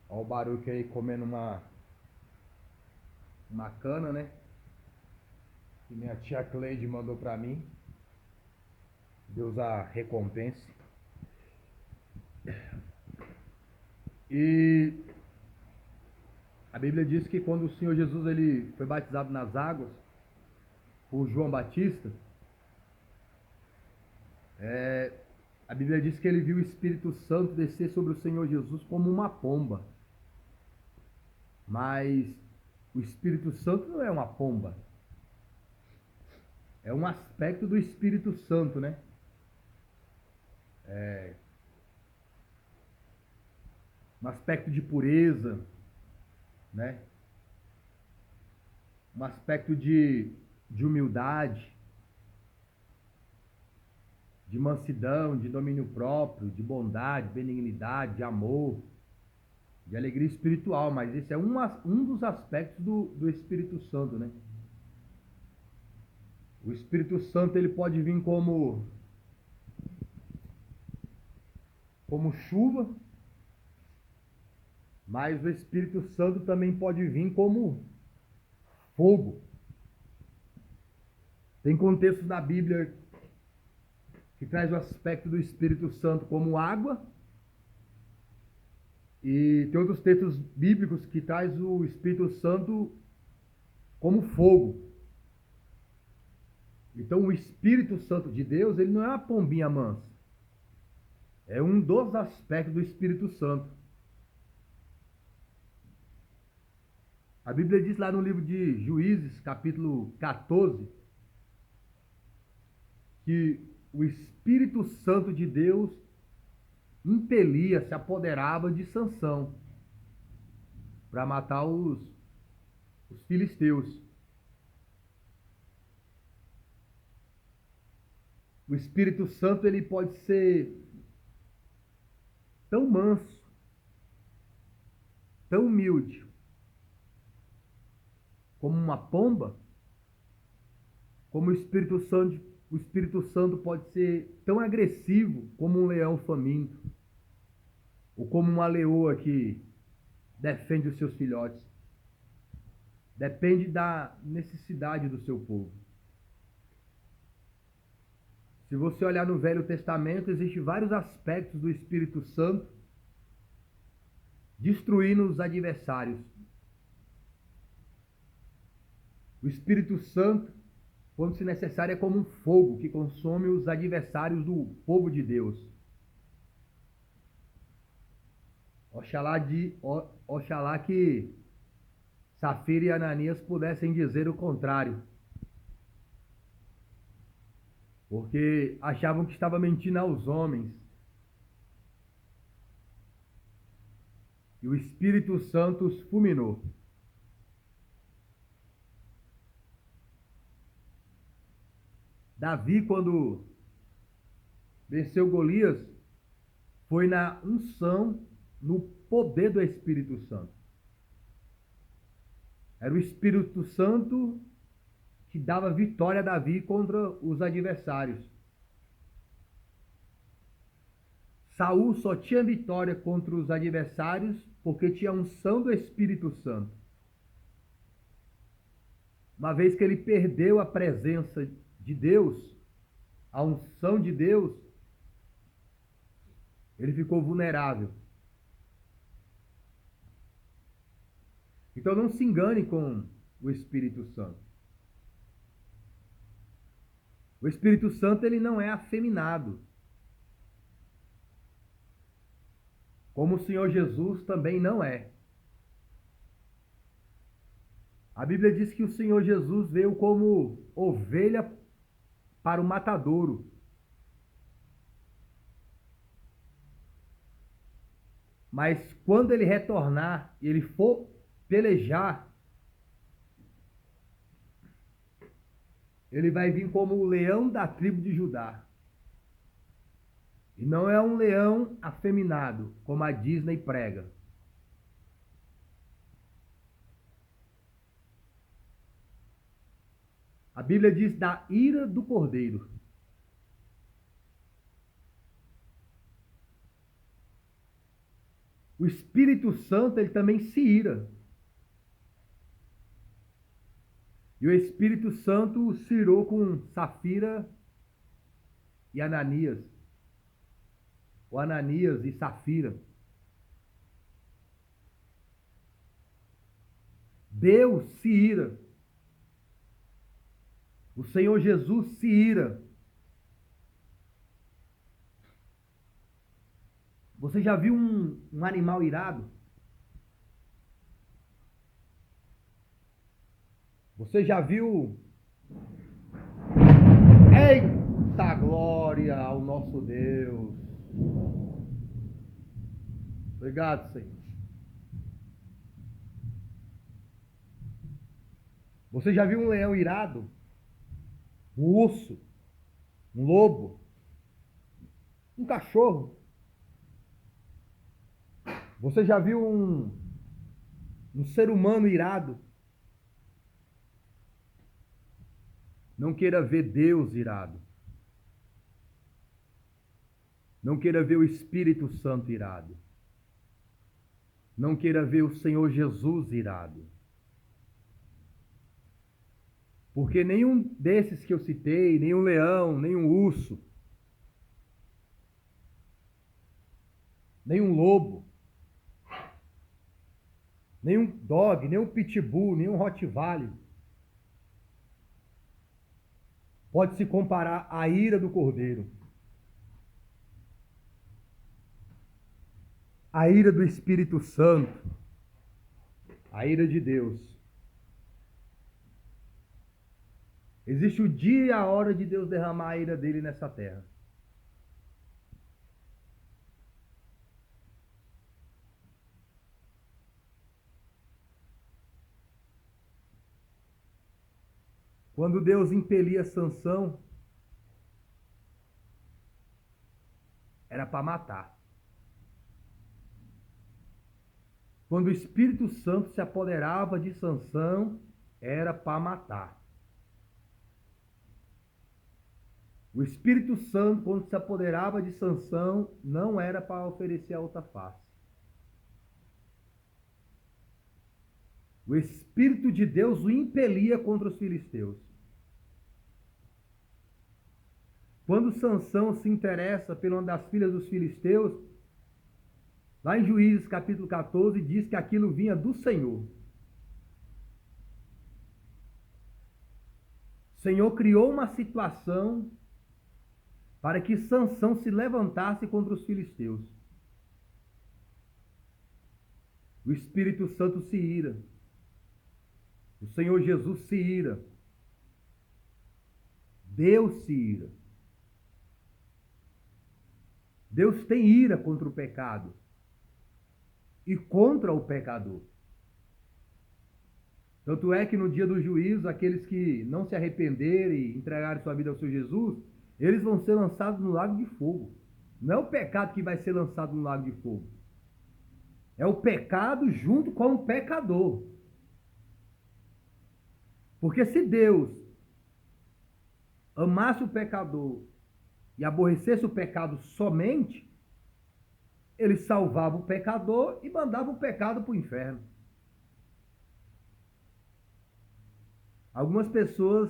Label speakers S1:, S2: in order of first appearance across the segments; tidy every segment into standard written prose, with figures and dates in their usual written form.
S1: Olha o Baruque aí comendo uma cana, né? Que minha tia Cleide mandou pra mim. Deus a recompense. E a Bíblia diz que quando o Senhor Jesus ele foi batizado nas águas por João Batista, a Bíblia diz que ele viu o Espírito Santo descer sobre o Senhor Jesus como uma pomba. Mas o Espírito Santo não é uma pomba. É um aspecto do Espírito Santo, né? Um aspecto de pureza, né? Um aspecto de humildade, de mansidão, de domínio próprio, de bondade, benignidade, de amor, de alegria espiritual. Mas esse é um dos aspectos do Espírito Santo, né? O Espírito Santo ele pode vir como chuva, mas o Espírito Santo também pode vir como fogo. Tem contextos na Bíblia que traz o aspecto do Espírito Santo como água, e tem outros textos bíblicos que traz o Espírito Santo como fogo. Então o Espírito Santo de Deus, ele não é uma pombinha mansa. É um dos aspectos do Espírito Santo. A Bíblia diz lá no livro de Juízes, capítulo 14, que o Espírito Santo de Deus impelia, se apoderava de Sansão para matar os filisteus. O Espírito Santo ele pode ser tão manso, tão humilde, como uma pomba, como o Espírito Santo pode ser tão agressivo como um leão faminto, ou como uma leoa que defende os seus filhotes. Depende da necessidade do seu povo. Se você olhar no Velho Testamento, existem vários aspectos do Espírito Santo destruindo os adversários. O Espírito Santo, quando se necessário, é como um fogo que consome os adversários do povo de Deus. Oxalá que Safira e Ananias pudessem dizer o contrário, porque achavam que estava mentindo aos homens. E o Espírito Santo os fulminou. Davi, quando venceu Golias, foi na unção, no poder do Espírito Santo. Era o Espírito Santo que dava vitória a Davi contra os adversários. Saul só tinha vitória contra os adversários porque tinha a unção do Espírito Santo. Uma vez que ele perdeu a presença de Deus, a unção de Deus, ele ficou vulnerável. Então não se engane com o Espírito Santo. O Espírito Santo ele não é afeminado. Como o Senhor Jesus também não é. A Bíblia diz que o Senhor Jesus veio como ovelha para o matadouro. Mas quando ele retornar e ele for pelejar, ele vai vir como o leão da tribo de Judá. E não é um leão afeminado, como a Disney prega. A Bíblia diz da ira do cordeiro. o Espírito Santo ele também se ira. E o Espírito Santo se irou com Safira e Ananias. O Ananias e Safira. Deus se ira. O Senhor Jesus se ira. Você já viu um animal irado? Você já viu? Eita glória ao nosso Deus! Obrigado, Senhor. Você já viu um leão irado? Um urso? Um lobo? Um cachorro? Você já viu um ser humano irado? Não queira ver Deus irado. Não queira ver o Espírito Santo irado. Não queira ver o Senhor Jesus irado. Porque nenhum desses que eu citei, nenhum leão, nenhum urso, nenhum lobo, nenhum dog, nenhum pitbull, nenhum rottweiler pode se comparar à ira do Cordeiro. A ira do Espírito Santo. A ira de Deus. Existe o dia e a hora de Deus derramar a ira dele nessa terra. Quando Deus impelia Sansão, era para matar. Quando o Espírito Santo se apoderava de Sansão, era para matar. O Espírito Santo, quando se apoderava de Sansão, não era para oferecer a outra face. O Espírito de Deus o impelia contra os filisteus. Quando Sansão se interessa por uma das filhas dos filisteus, lá em Juízes capítulo 14, diz que aquilo vinha do Senhor. O Senhor criou uma situação para que Sansão se levantasse contra os filisteus. O Espírito Santo se ira. O Senhor Jesus se ira. Deus se ira. Deus tem ira contra o pecado e contra o pecador. Tanto é que no dia do juízo, aqueles que não se arrependerem e entregarem sua vida ao Senhor Jesus, eles vão ser lançados no lago de fogo. Não é o pecado que vai ser lançado no lago de fogo. É o pecado junto com o pecador. Porque se Deus amasse o pecador e aborrecesse o pecado somente, ele salvava o pecador e mandava o pecado para o inferno. Algumas pessoas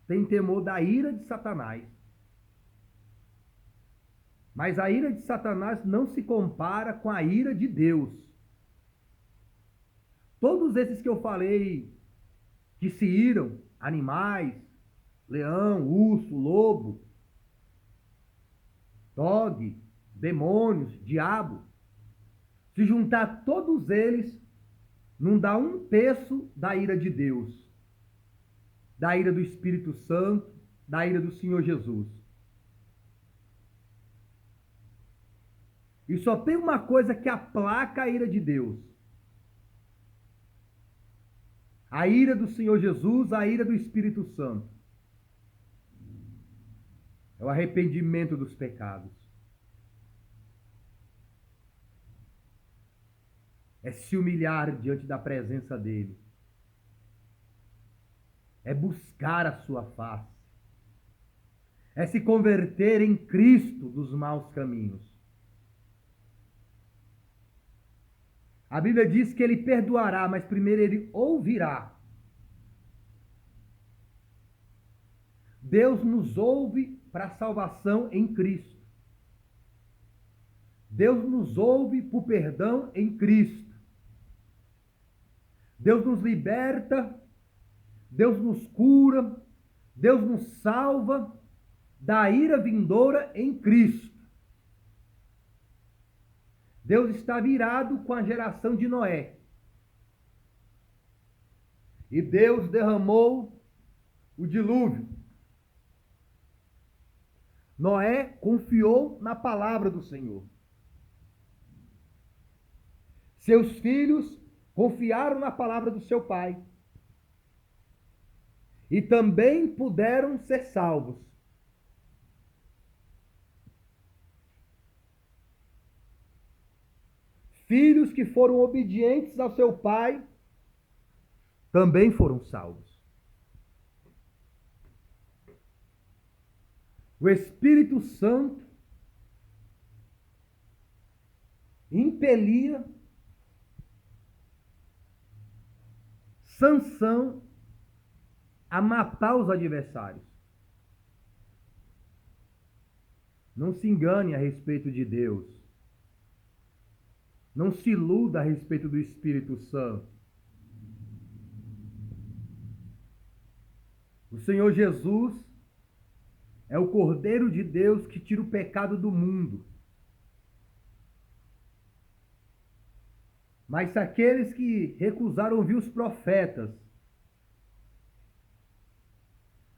S1: têm temor da ira de Satanás. Mas a ira de Satanás não se compara com a ira de Deus. Todos esses que eu falei que se iram, animais, leão, urso, lobo, dog, demônios, diabo, se juntar todos eles, não dá um terço da ira de Deus, da ira do Espírito Santo, da ira do Senhor Jesus. E só tem uma coisa que aplaca a ira de Deus: a ira do Senhor Jesus, a ira do Espírito Santo. É o arrependimento dos pecados. É se humilhar diante da presença dele. É buscar a sua face. É se converter em Cristo dos maus caminhos. A Bíblia diz que ele perdoará, mas primeiro ele ouvirá. Deus nos ouve para a salvação em Cristo. Deus nos ouve por perdão em Cristo. Deus nos liberta, Deus nos cura, Deus nos salva da ira vindoura em Cristo. Deus está virado com a geração de Noé. E Deus derramou o dilúvio. Noé confiou na palavra do Senhor. Seus filhos confiaram na palavra do seu pai. E também puderam ser salvos. Filhos que foram obedientes ao seu pai também foram salvos. O Espírito Santo impelia Sansão a matar os adversários. Não se engane a respeito de Deus. Não se iluda a respeito do Espírito Santo. O Senhor Jesus é o Cordeiro de Deus que tira o pecado do mundo. Mas aqueles que recusaram ouvir os profetas,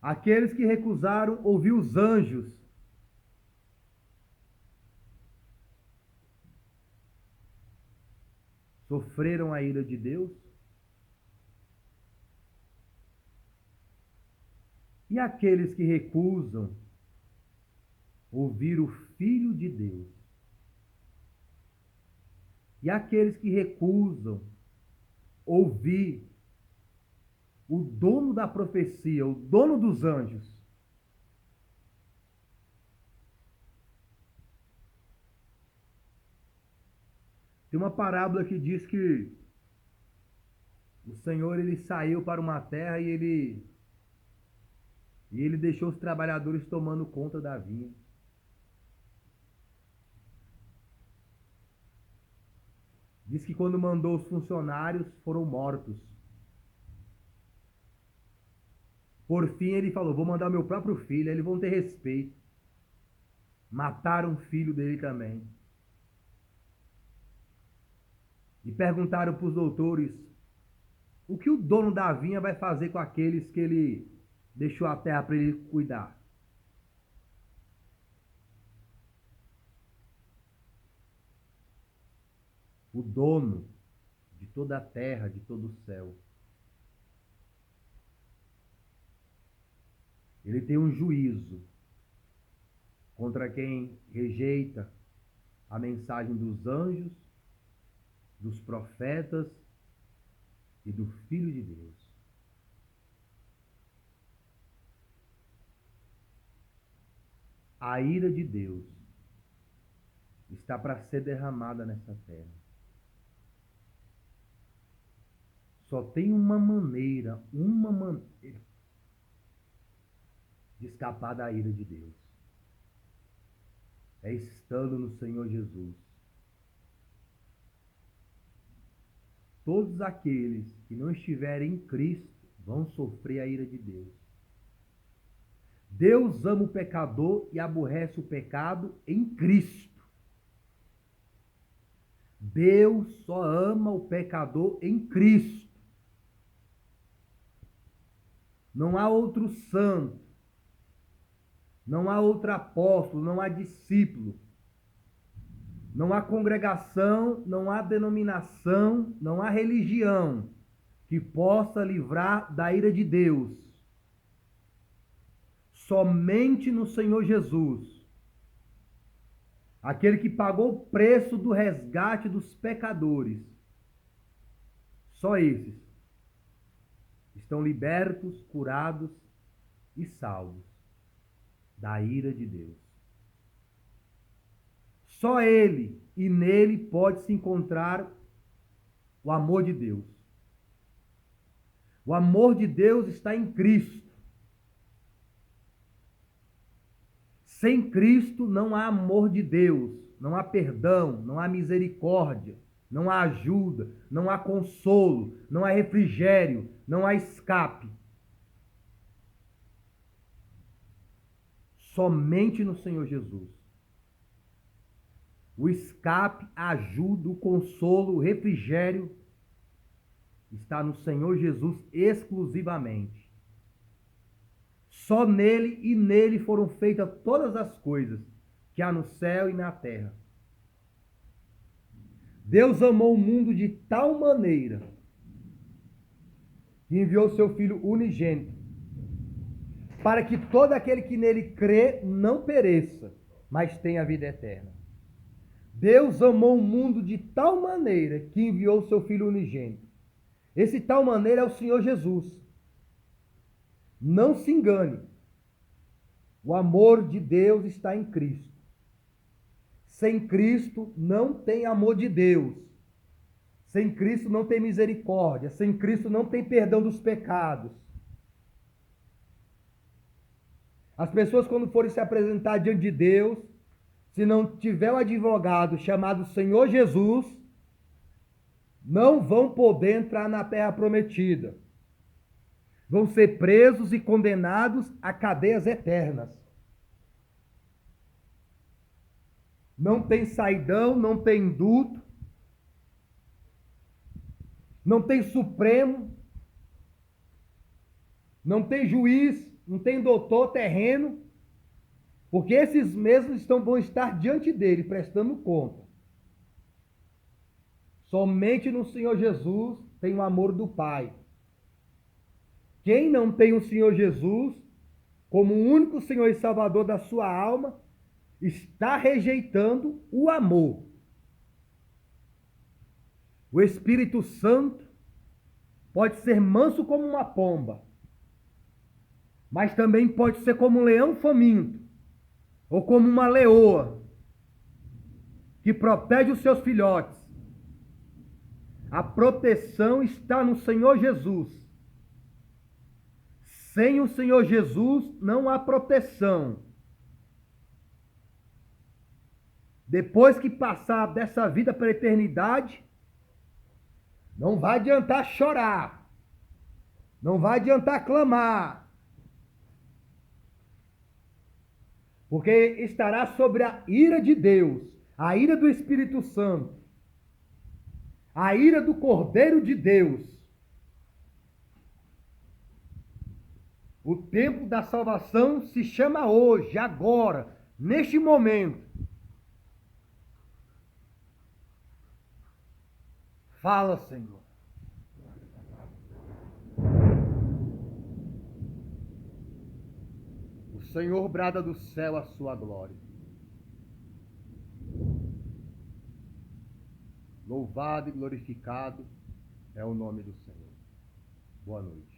S1: aqueles que recusaram ouvir os anjos, sofreram a ira de Deus. E aqueles que recusam ouvir o Filho de Deus, e aqueles que recusam ouvir o dono da profecia, o dono dos anjos, tem uma parábola que diz que o Senhor ele saiu para uma terra e ele deixou os trabalhadores tomando conta da vinha. Diz que quando mandou os funcionários, foram mortos. Por fim, ele falou, vou mandar meu próprio filho, aí eles vão ter respeito. Mataram o filho dele também. E perguntaram para os doutores, o que o dono da vinha vai fazer com aqueles que ele deixou a terra para ele cuidar? O dono de toda a terra, de todo o céu. Ele tem um juízo contra quem rejeita a mensagem dos anjos, dos profetas e do Filho de Deus. A ira de Deus está para ser derramada nessa terra. Só tem uma maneira de escapar da ira de Deus. É estando no Senhor Jesus. Todos aqueles que não estiverem em Cristo vão sofrer a ira de Deus. Deus ama o pecador e aborrece o pecado em Cristo. Deus só ama o pecador em Cristo. Não há outro santo, não há outro apóstolo, não há discípulo, não há congregação, não há denominação, não há religião que possa livrar da ira de Deus. Somente no Senhor Jesus, aquele que pagou o preço do resgate dos pecadores. Só esses estão libertos, curados e salvos da ira de Deus. Só Ele e nele pode se encontrar o amor de Deus. O amor de Deus está em Cristo. Sem Cristo não há amor de Deus, não há perdão, não há misericórdia, não há ajuda, não há consolo, não há refrigério, não há escape. Somente no Senhor Jesus. O escape, a ajuda, o consolo, o refrigério está no Senhor Jesus exclusivamente. Só nele e nele foram feitas todas as coisas que há no céu e na terra. Deus amou o mundo de tal maneira que enviou seu Filho unigênito, para que todo aquele que nele crê não pereça, mas tenha a vida eterna. Deus amou o mundo de tal maneira que enviou seu Filho unigênito. Esse tal maneira é o Senhor Jesus. Não se engane. O amor de Deus está em Cristo. Sem Cristo não tem amor de Deus. Sem Cristo não tem misericórdia. Sem Cristo não tem perdão dos pecados. As pessoas, quando forem se apresentar diante de Deus, se não tiver um advogado chamado Senhor Jesus, não vão poder entrar na terra prometida. Vão ser presos e condenados a cadeias eternas. Não tem saidão, não tem indulto, não tem Supremo, não tem juiz, não tem doutor terreno, porque esses mesmos vão estar diante dele, prestando conta. Somente no Senhor Jesus tem o amor do Pai. Quem não tem o Senhor Jesus como o único Senhor e Salvador da sua alma, está rejeitando o amor. O Espírito Santo pode ser manso como uma pomba, mas também pode ser como um leão faminto, ou como uma leoa, que protege os seus filhotes. A proteção está no Senhor Jesus. Sem o Senhor Jesus não há proteção. Depois que passar dessa vida para a eternidade, não vai adiantar chorar, não vai adiantar clamar, porque estará sobre a ira de Deus, a ira do Espírito Santo, a ira do Cordeiro de Deus. O tempo da salvação se chama hoje, agora, neste momento. Fala, Senhor. O Senhor brada do céu a sua glória. Louvado e glorificado é o nome do Senhor. Boa noite.